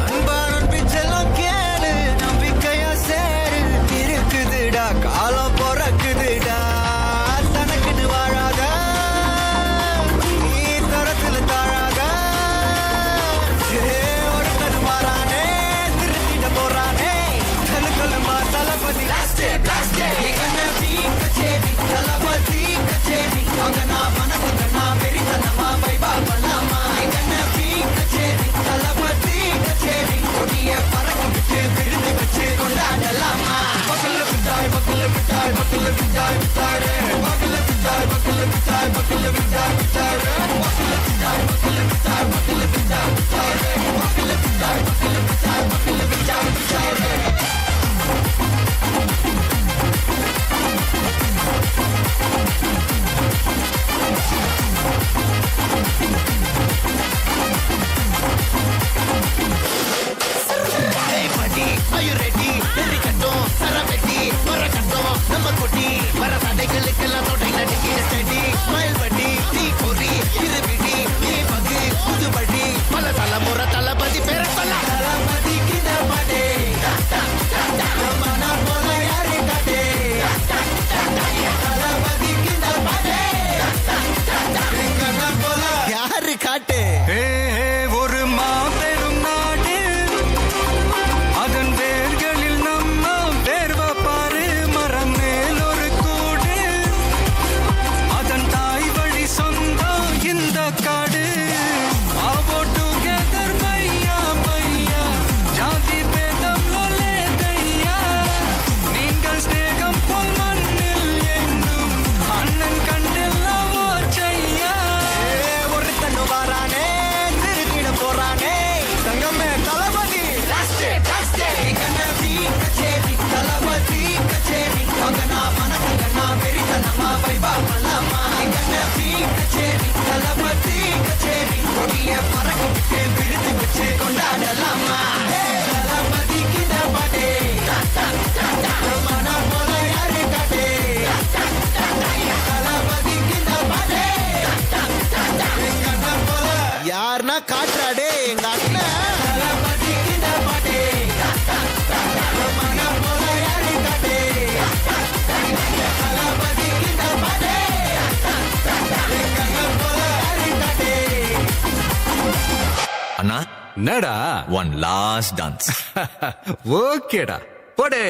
அன்பான பிச்செல்லாம் கேளு, நம்பிக்கையா சேரு, இருக்குதுடா காலம் பொறக்குதுடா. தனக்குன்னு வாழாத, நீ தரத்துல தாழாத. ஒருத்தன் மாறானே, திருத்திட போறானே, கலுக்கலுமா தளபதி தளபதி கச்சேரி. அங்க நான் மனசுங்க நான் வெறித்தனமா வைபா பண்ணலாமா? கச்சேரி தளபதி கச்சேரி. கொடிய பறக்க விட்டு விருது வச்சு கொண்டாடலாமா? பக்கல்ல விட்டாய் பக்கல்ல விட்டாய் பக்கல்ல விட்டாய் விட்டாரு, பக்கல்ல விட்டாய் பக்கல்ல விட்டாய் பக்கல்ல விட்டாய் விட்டாரு, பக்கல்ல விட்டாய் பக்கல்ல விட்டாய் பக்கல்ல விட்டாய் விட்டாரு, பக்கல்ல விட்டாய் பக்கல்ல விட்டாய் பக்கல்ல விட்டாய் விட்டாரு. Are you ready? Ready கட்டும் சரவெட்டி வர கட்டும் நம்ம கொட்டி வர தடைகளுக்கெல்லாம் தொடை நடுக்கி ஸ்டடி ஸ்மைல் பண்ணி தீ பொறி இது விடி நீ பகு புது படி பல தலைமுறை தளபதி பேர சொல்ல தளபதி கிட்ட மாட்டே மன போல யாரு காட்டே தளபதி கிட்ட மாட்டே போல யாரு காட்டே. ஒரு மாபெரும் நாடு, அதன் வேர்களில் நம்ம வேர்வ பாரு. மரம் மேல் ஒரு கூடு, அதன் தாய் வழி சொந்தம் இந்த காடு. All together பையா பையா, ஜாதி பேதம் லோலே தையா. நீங்கள் ஸ்நேகம் போல் மண்ணில் எங்கும் அண்ணன் கண்டெல்லாம் ஓச்சையா. ஒருத்தன் வாரானே, திருக்கிட போறானே, தங்கமே தளபதி கச்சேரி தளபதி கச்சேரி. அங்க நான் மனசுங்க நான் வெறித்தனமா வைபா பண்ணலாமா? கச்சேரி தளபதி கச்சேரி. கொடிய பறக்க விட்டு விருது வச்சு கொண்டாடலாமா? தளபதி கிட்ட மாட்டே மன போல யாரு காட்டே தளபதி கிட்ட மாட்டே போல யாருன்னா காட்டுறாடே எங்க அண்ணன். தளபதி கிட்ட மாட்டே மன போல யாரு காட்டே தளபதி கிட்ட மாட்டே போல யாரு காட்டே. அண்ணா என்னடா? one last dance. ஓகேடா போடே.